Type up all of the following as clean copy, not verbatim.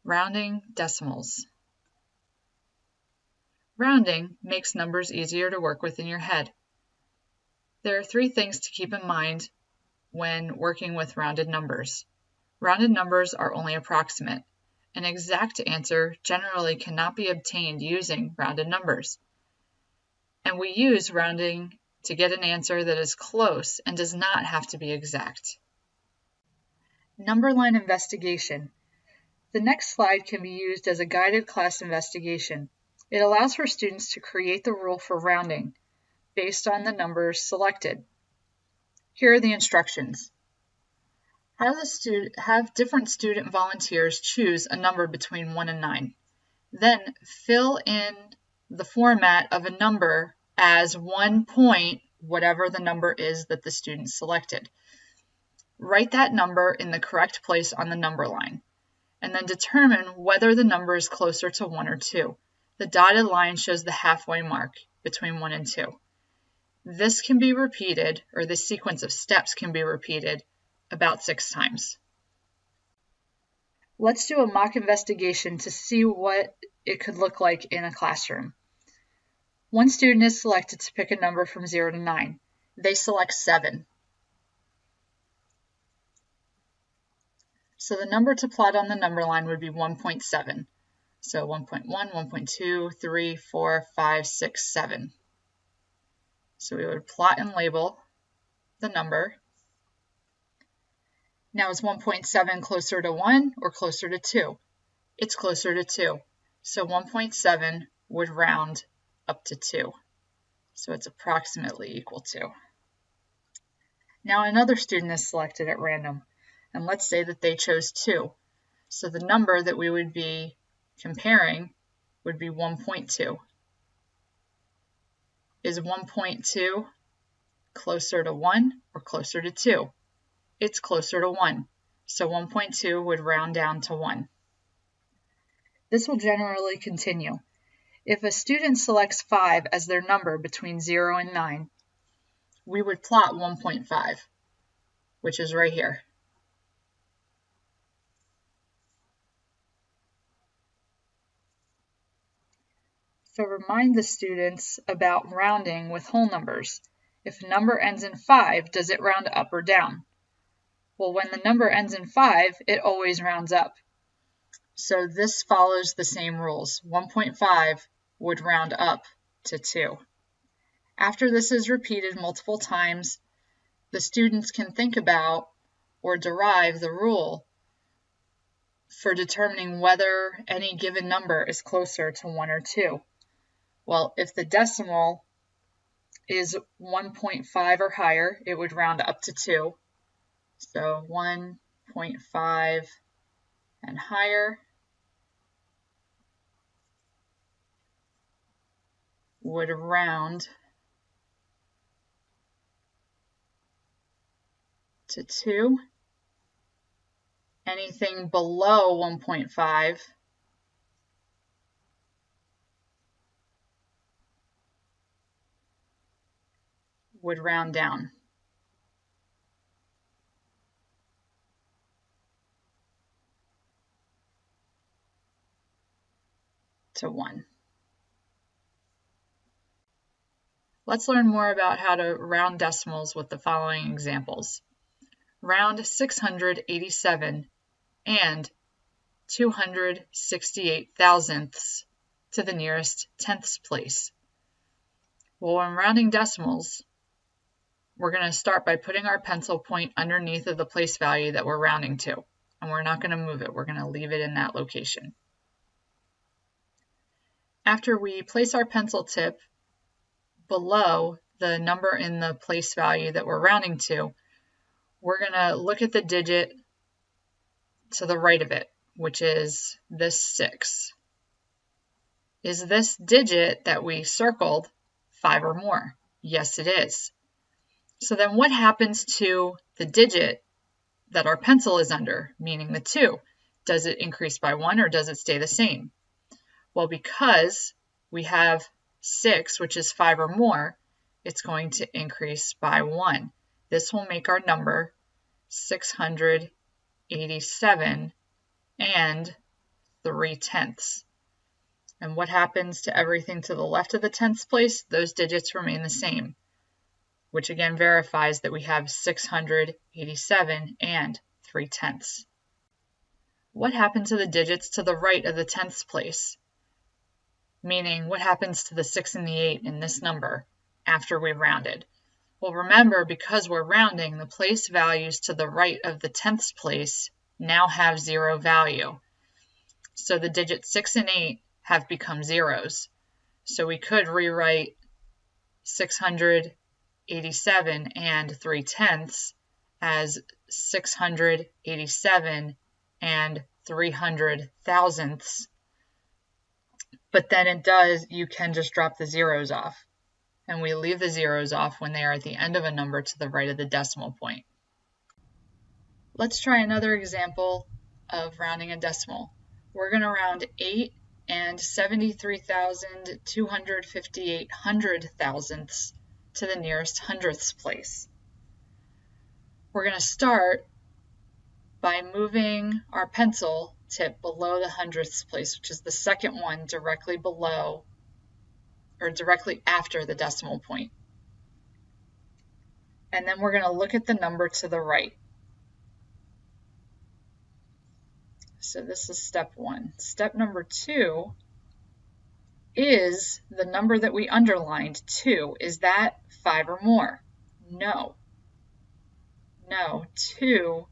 Rounding decimals. Rounding makes numbers easier to work with in your head. There are 3 things to keep in mind when working with rounded numbers. Rounded numbers are only approximate. An exact answer generally cannot be obtained using rounded numbers. And we use rounding to get an answer that is close and does not have to be exact. Number line investigation. The next slide can be used as a guided class investigation. It allows for students to create the rule for rounding based on the numbers selected. Here are the instructions. Have different student volunteers choose a number between 1 and 9. Then fill in the format of a number as 1 point, whatever the number is that the student selected. Write that number in the correct place on the number line, and then determine whether the number is closer to 1 or 2. The dotted line shows the halfway mark between 1 and 2. This can be repeated, or this sequence of steps can be repeated about 6 times. Let's do a mock investigation to see what it could look like in a classroom. One student is selected to pick a number from 0 to 9. They select 7. So the number to plot on the number line would be 1.7. So 1.1, 1.2, 3, 4, 5, 6, 7. So we would plot and label the number. Now is 1.7 closer to 1 or closer to 2? It's closer to 2. So 1.7 would round up to 2. So it's approximately equal to. Now another student is selected at random, and let's say that they chose 2. So the number that we would be comparing would be 1.2. Is 1.2 closer to 1 or closer to 2? It's closer to 1. So 1.2 would round down to 1. This will generally continue. If a student selects 5 as their number between 0 and 9, we would plot 1.5, which is right here. So remind the students about rounding with whole numbers. If a number ends in 5, does it round up or down? Well, when the number ends in 5, it always rounds up. So this follows the same rules. 1.5 would round up to 2. After this is repeated multiple times, the students can think about or derive the rule for determining whether any given number is closer to 1 or 2. Well, if the decimal is 1.5 or higher, it would round up to 2. So 1.5 and higher would round to 2. Anything below 1.5 would round down to 1. Let's learn more about how to round decimals with the following examples. Round 687 and 268 thousandths to the nearest tenths place. Well, when rounding decimals, we're going to start by putting our pencil point underneath of the place value that we're rounding to, and we're not going to move it. We're going to leave it in that location. After we place our pencil tip below the number in the place value that we're rounding to, we're going to look at the digit to the right of it, which is this 6. Is this digit that we circled 5 or more? Yes, it is. So then what happens to the digit that our pencil is under, meaning the 2? Does it increase by 1 or does it stay the same? Well, because we have 6, which is 5 or more, it's going to increase by 1. This will make our number 687 and 3/10. And what happens to everything to the left of the tenths place? Those digits remain the same, which again verifies that we have 687 and 3/10. What happened to the digits to the right of the tenths place? Meaning, what happens to the 6 and the 8 in this number after we rounded? Well, remember, because we're rounding, the place values to the right of the tenths place now have 0 value. So the digits 6 and 8 have become zeros. So we could rewrite 687 and 3/10 as 687 and 300 thousandths. But then you can just drop the zeros off. And we leave the zeros off when they are at the end of a number to the right of the decimal point. Let's try another example of rounding a decimal. We're going to round 8 and 73,258 hundred thousandths to the nearest hundredths place. We're going to start by moving our pencil tip below the hundredths place, which is the second one directly below or directly after the decimal point. And then we're going to look at the number to the right. So this is step 1. Step number 2 is the number that we underlined, 2. Is that 5 or more? No. No, 2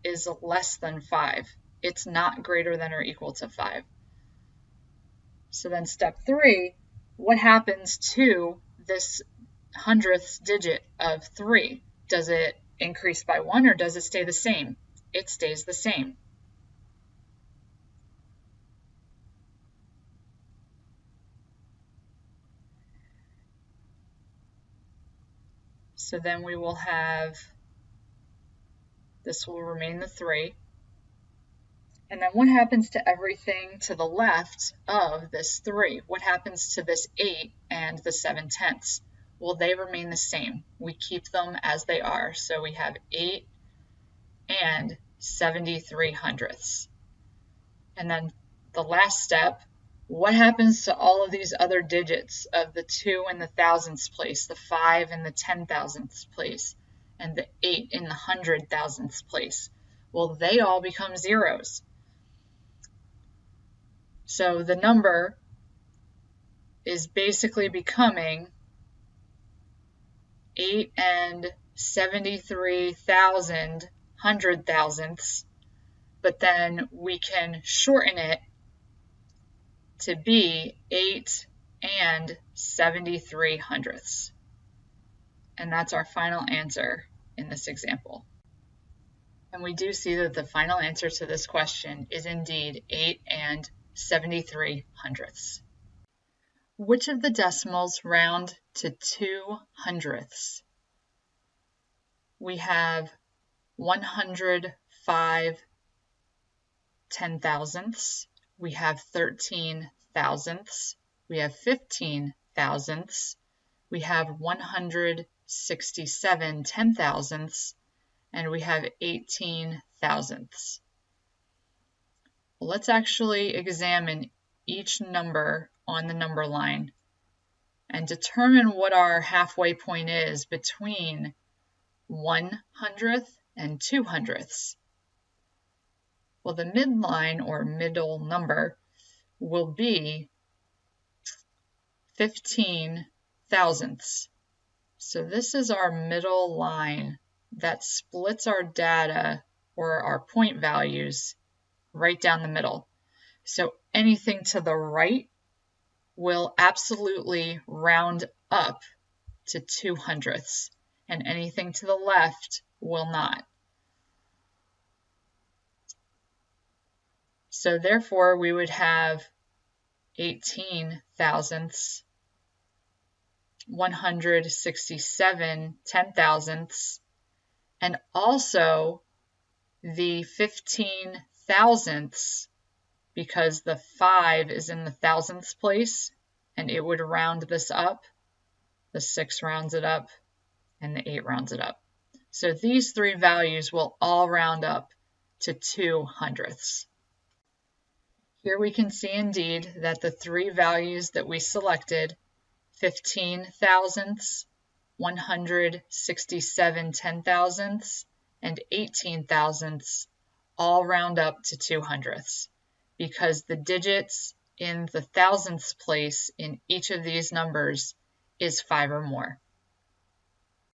is less than 5. It's not greater than or equal to 5. So then step 3, what happens to this hundredths digit of 3? Does it increase by 1 or does it stay the same? It stays the same. So then we will have, this will remain the 3. And then what happens to everything to the left of this 3? What happens to this 8 and the 7/10? Well, they remain the same. We keep them as they are. So we have 8 and 73 hundredths. And then the last step, what happens to all of these other digits of the 2 in the thousandths place, the 5 in the 10 thousandths place, and the 8 in the 100 thousandths place? Well, they all become zeros. So the number is basically becoming 8 and 73,000 hundred thousandths, but then we can shorten it to be 8 and 73 hundredths. And that's our final answer in this example. And we do see that the final answer to this question is indeed 8 and 73 hundredths. Which of the decimals round to 2 hundredths? We have 105 ten thousandths, we have 13 thousandths, we have 15 thousandths, we have 167 ten thousandths, and we have 18 thousandths. Well, let's actually examine each number on the number line and determine what our halfway point is between 1/100th and 2/100ths. Well, the midline or middle number will be 15 thousandths. So this is our middle line that splits our data or our point values right down the middle. So anything to the right will absolutely round up to 2/100ths, and anything to the left will not. So therefore, we would have 18 thousandths, 167 ten thousandths, and also the 15 thousandths, because the 5 is in the thousandths place, and it would round this up. The 6 rounds it up, and the 8 rounds it up. So these three values will all round up to 2/100ths. Here we can see indeed that the three values that we selected, 15 thousandths, 167 10,000ths, and 18 thousandths, all round up to 200ths, because the digits in the thousandths place in each of these numbers is 5 or more.